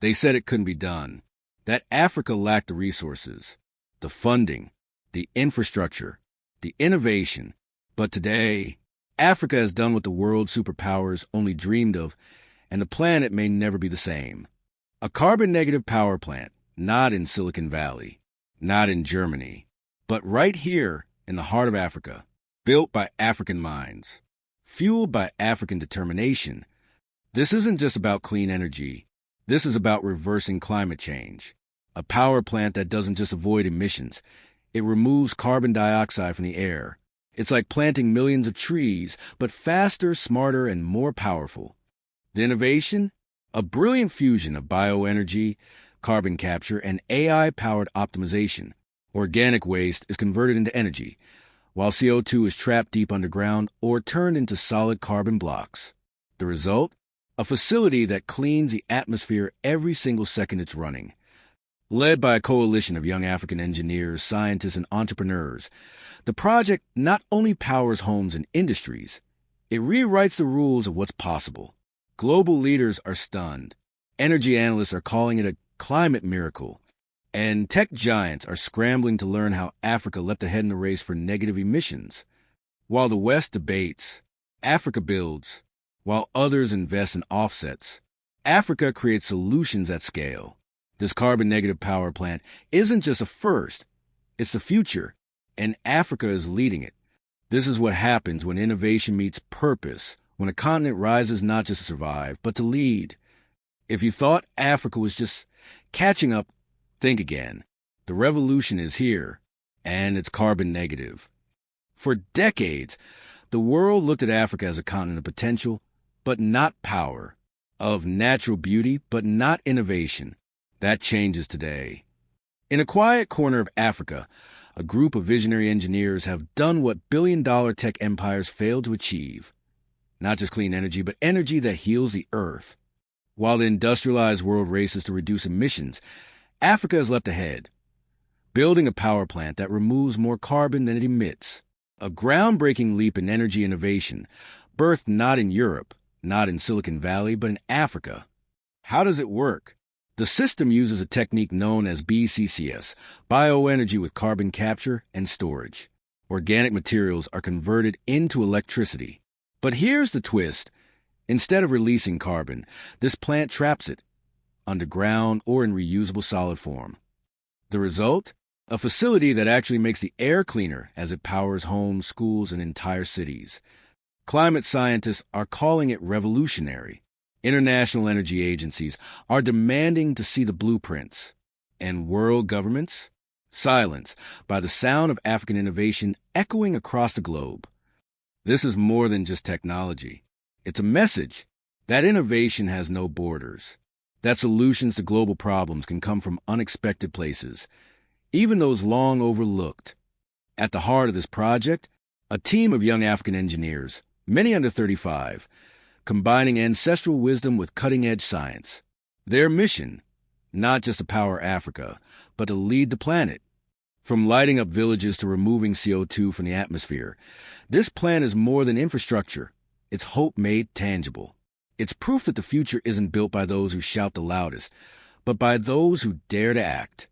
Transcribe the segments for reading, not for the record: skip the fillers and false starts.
They said it couldn't be done, that Africa lacked the resources, the funding, the infrastructure, the innovation. But today, Africa has done what the world's superpowers only dreamed of, and the planet may never be the same. A carbon-negative power plant, not in Silicon Valley, not in Germany, but right here in the heart of Africa, built by African minds, fueled by African determination. This isn't just about clean energy. This is about reversing climate change. A power plant that doesn't just avoid emissions. It removes carbon dioxide from the air. It's like planting millions of trees, but faster, smarter, and more powerful. The innovation? A brilliant fusion of bioenergy, carbon capture, and AI-powered optimization. Organic waste is converted into energy, while CO2 is trapped deep underground or turned into solid carbon blocks. The result? A facility that cleans the atmosphere every single second it's running. Led by a coalition of young African engineers, scientists, and entrepreneurs, the project not only powers homes and industries, it rewrites the rules of what's possible. Global leaders are stunned. Energy analysts are calling it a climate miracle. And tech giants are scrambling to learn how Africa leapt ahead in the race for negative emissions. While the West debates, Africa builds. While others invest in offsets, Africa creates solutions at scale. This carbon-negative power plant isn't just a first, it's the future, and Africa is leading it. This is what happens when innovation meets purpose, when a continent rises not just to survive, but to lead. If you thought Africa was just catching up, think again. The revolution is here, and it's carbon-negative. For decades, the world looked at Africa as a continent of potential, but not power, of natural beauty, but not innovation. That changes today. In a quiet corner of Africa, a group of visionary engineers have done what billion-dollar tech empires failed to achieve. Not just clean energy, but energy that heals the earth. While the industrialized world races to reduce emissions, Africa has leapt ahead, building a power plant that removes more carbon than it emits. A groundbreaking leap in energy innovation, birthed not in Europe, not in Silicon Valley, but in Africa. How does it work? The system uses a technique known as BCCS, bioenergy with carbon capture and storage. Organic materials are converted into electricity. But here's the twist. Instead of releasing carbon, this plant traps it, underground or in reusable solid form. The result? A facility that actually makes the air cleaner as it powers homes, schools, and entire cities. Climate scientists are calling it revolutionary. International energy agencies are demanding to see the blueprints. And world governments? Silence by the sound of African innovation echoing across the globe. This is more than just technology. It's a message that innovation has no borders, that solutions to global problems can come from unexpected places, even those long overlooked. At the heart of this project, a team of young African engineers, many under 35, combining ancestral wisdom with cutting-edge science. Their mission, not just to power Africa, but to lead the planet. From lighting up villages to removing CO2 from the atmosphere, this plan is more than infrastructure. It's hope made tangible. It's proof that the future isn't built by those who shout the loudest, but by those who dare to act.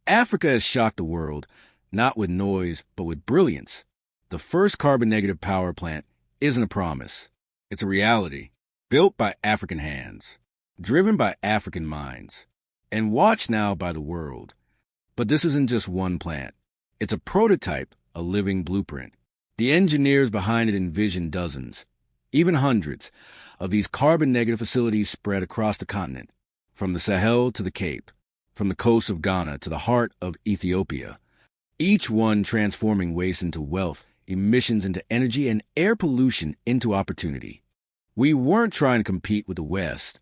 Africa has shocked the world, not with noise, but with brilliance. The first carbon-negative power plant isn't a promise. It's a reality, built by African hands, driven by African minds, and watched now by the world. But this isn't just one plant. It's a prototype, a living blueprint. The engineers behind it envision dozens, even hundreds, of these carbon-negative facilities spread across the continent, from the Sahel to the Cape, from the coast of Ghana to the heart of Ethiopia, each one transforming waste into wealth, emissions into energy, and air pollution into opportunity. We weren't trying to compete with the West,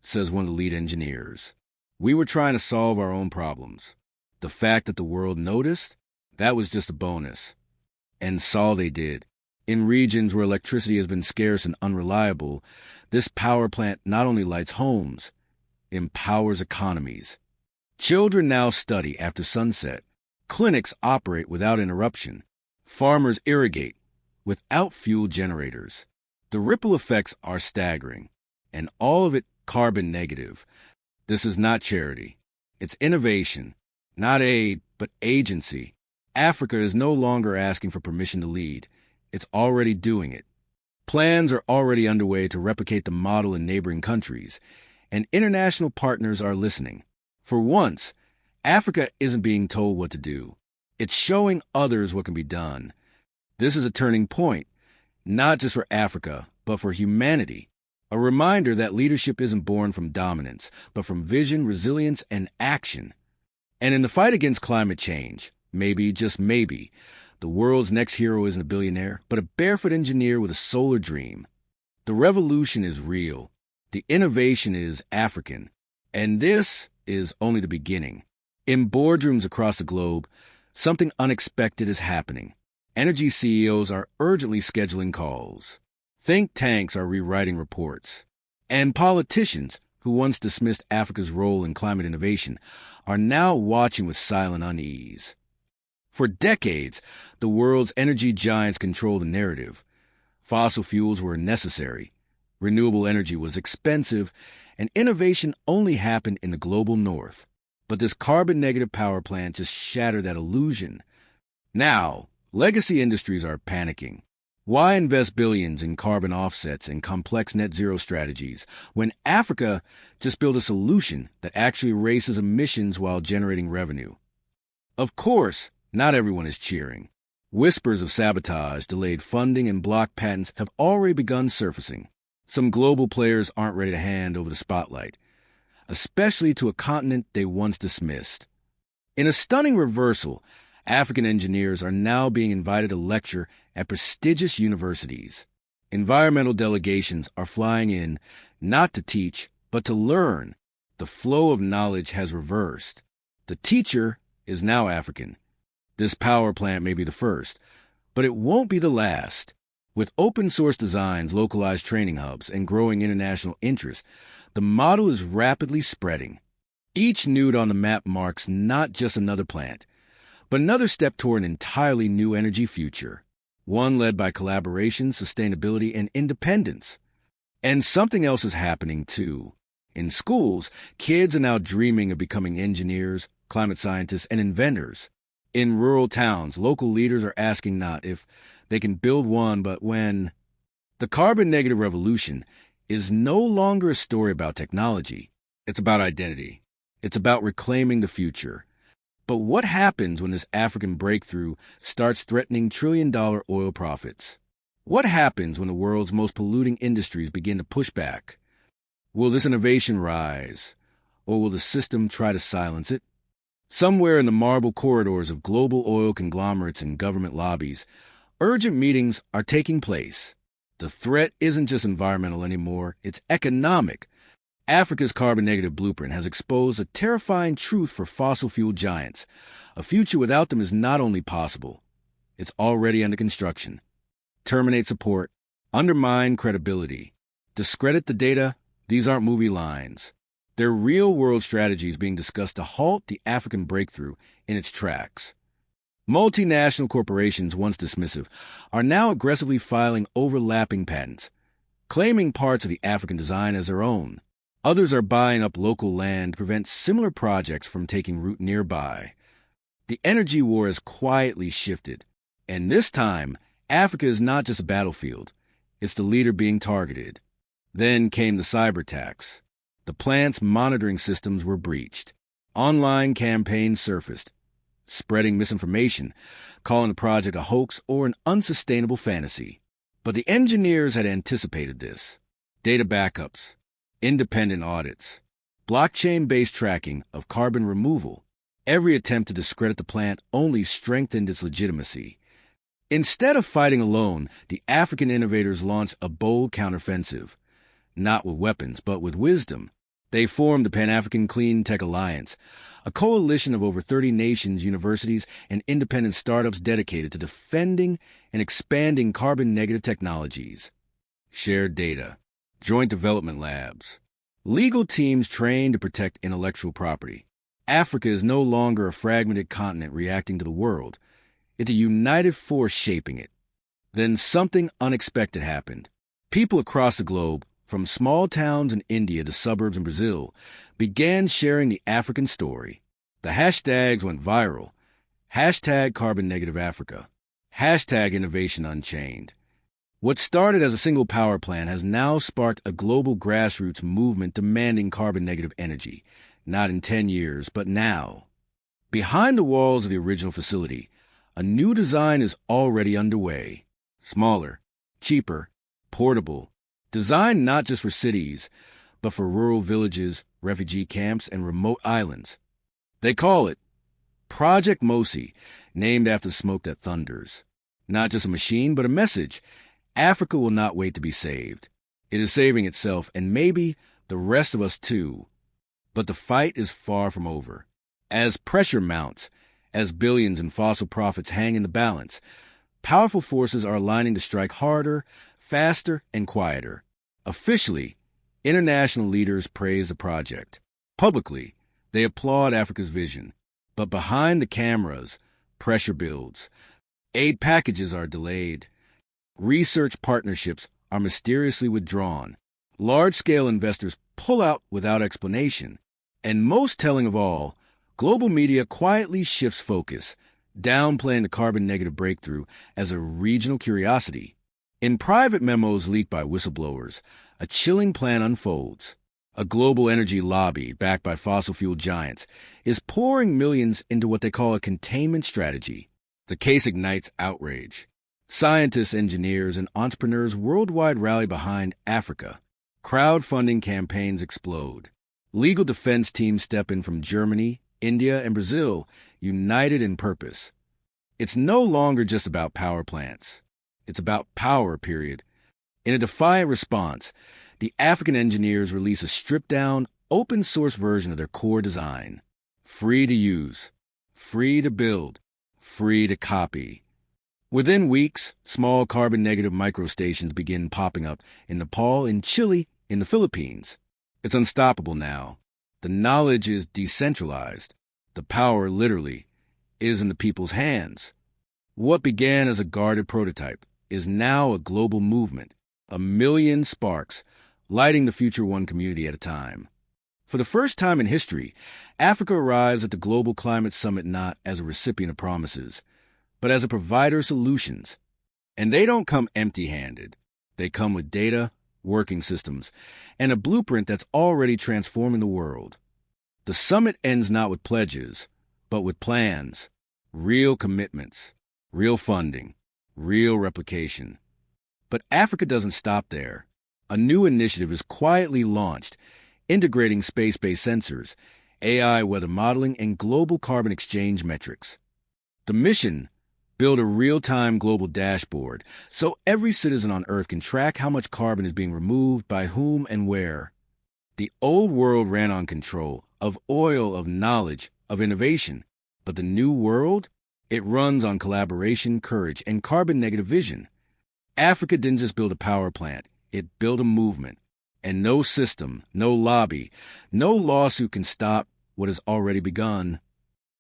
says one of the lead engineers. We were trying to solve our own problems. The fact that the world noticed, that was just a bonus. And saw they did. In regions where electricity has been scarce and unreliable, this power plant not only lights homes, it empowers economies. Children now study after sunset. Clinics operate without interruption. Farmers irrigate without fuel generators. The ripple effects are staggering, and all of it carbon negative. This is not charity. It's innovation, not aid, but agency. Africa is no longer asking for permission to lead. It's already doing it. Plans are already underway to replicate the model in neighboring countries, and international partners are listening. For once, Africa isn't being told what to do. It's showing others what can be done. This is a turning point, not just for Africa, but for humanity. A reminder that leadership isn't born from dominance, but from vision, resilience, and action. And in the fight against climate change, maybe, just maybe, the world's next hero isn't a billionaire, but a barefoot engineer with a solar dream. The revolution is real. The innovation is African. And this is only the beginning. In boardrooms across the globe, something unexpected is happening. Energy CEOs are urgently scheduling calls. Think tanks are rewriting reports. And politicians, who once dismissed Africa's role in climate innovation, are now watching with silent unease. For decades, the world's energy giants controlled the narrative. Fossil fuels were necessary. Renewable energy was expensive, and innovation only happened in the global north. But this carbon-negative power plant just shattered that illusion. Now, legacy industries are panicking. Why invest billions in carbon offsets and complex net-zero strategies when Africa just built a solution that actually erases emissions while generating revenue? Of course, not everyone is cheering. Whispers of sabotage, delayed funding, and blocked patents have already begun surfacing. Some global players aren't ready to hand over the spotlight, especially to a continent they once dismissed. In a stunning reversal, African engineers are now being invited to lecture at prestigious universities. Environmental delegations are flying in not to teach, but to learn. The flow of knowledge has reversed. The teacher is now African. This power plant may be the first, but it won't be the last. With open-source designs, localized training hubs, and growing international interest, the model is rapidly spreading. Each node on the map marks not just another plant, but another step toward an entirely new energy future, one led by collaboration, sustainability, and independence. And something else is happening, too. In schools, kids are now dreaming of becoming engineers, climate scientists, and inventors. In rural towns, local leaders are asking not if they can build one, but when. The carbon-negative revolution is no longer a story about technology. It's about identity. It's about reclaiming the future. But what happens when this African breakthrough starts threatening trillion-dollar oil profits? What happens when the world's most polluting industries begin to push back? Will this innovation rise, or will the system try to silence it? Somewhere in the marble corridors of global oil conglomerates and government lobbies, urgent meetings are taking place. The threat isn't just environmental anymore, it's economic. Africa's carbon-negative blueprint has exposed a terrifying truth for fossil fuel giants. A future without them is not only possible, it's already under construction. Terminate support, undermine credibility, discredit the data. These aren't movie lines. They're real-world strategies being discussed to halt the African breakthrough in its tracks. Multinational corporations, once dismissive, are now aggressively filing overlapping patents, claiming parts of the African design as their own. Others are buying up local land to prevent similar projects from taking root nearby. The energy war has quietly shifted, and this time, Africa is not just a battlefield, it's the leader being targeted. Then came the cyber attacks. The plant's monitoring systems were breached. Online campaigns surfaced, spreading misinformation, calling the project a hoax or an unsustainable fantasy. But the engineers had anticipated this. Data backups, independent audits, blockchain-based tracking of carbon removal. Every attempt to discredit the plant only strengthened its legitimacy. Instead of fighting alone, the African innovators launched a bold counteroffensive. Not with weapons, but with wisdom. They formed the Pan-African Clean Tech Alliance, a coalition of over 30 nations, universities, and independent startups dedicated to defending and expanding carbon-negative technologies. Shared data, joint development labs, legal teams trained to protect intellectual property. Africa is no longer a fragmented continent reacting to the world. It's a united force shaping it. Then something unexpected happened. People across the globe, from small towns in India to suburbs in Brazil, began sharing the African story. The hashtags went viral. Hashtag Carbon Negative Africa. Hashtag Innovation Unchained. What started as a single power plant has now sparked a global grassroots movement demanding carbon-negative energy, not in 10 years, but now. Behind the walls of the original facility, a new design is already underway. Smaller, cheaper, portable, designed not just for cities, but for rural villages, refugee camps, and remote islands. They call it Project Mosi, named after the smoke that thunders. Not just a machine, but a message. Africa will not wait to be saved. It is saving itself, and maybe the rest of us too. But the fight is far from over. As pressure mounts, as billions in fossil profits hang in the balance, powerful forces are aligning to strike harder, faster, and quieter. Officially, international leaders praise the project. Publicly, they applaud Africa's vision. But behind the cameras, pressure builds. Aid packages are delayed. Research partnerships are mysteriously withdrawn. Large-scale investors pull out without explanation. And most telling of all, global media quietly shifts focus, downplaying the carbon-negative breakthrough as a regional curiosity. In private memos leaked by whistleblowers, a chilling plan unfolds. A global energy lobby, backed by fossil fuel giants, is pouring millions into what they call a containment strategy. The case ignites outrage. Scientists, engineers, and entrepreneurs worldwide rally behind Africa. Crowdfunding campaigns explode. Legal defense teams step in from Germany, India, and Brazil, united in purpose. It's no longer just about power plants. It's about power, period. In a defiant response, the African engineers release a stripped-down, open-source version of their core design. Free to use, free to build, free to copy. Within weeks, small carbon-negative microstations begin popping up in Nepal and Chile in the Philippines. It's unstoppable now. The knowledge is decentralized. The power, literally, is in the people's hands. What began as a guarded prototype is now a global movement. 1 million sparks, lighting the future one community at a time. For the first time in history, Africa arrives at the Global Climate Summit not as a recipient of promises, but as a provider of solutions. And they don't come empty-handed. They come with data, working systems, and a blueprint that's already transforming the world. The summit ends not with pledges, but with plans, real commitments, real funding, real replication. But Africa doesn't stop there. A new initiative is quietly launched, integrating space-based sensors, AI weather modeling, and global carbon exchange metrics. The mission: build a real-time global dashboard so every citizen on Earth can track how much carbon is being removed, by whom, and where. The old world ran on control, of oil, of knowledge, of innovation. But the new world? It runs on collaboration, courage, and carbon-negative vision. Africa didn't just build a power plant. It built a movement. And no system, no lobby, no lawsuit can stop what has already begun.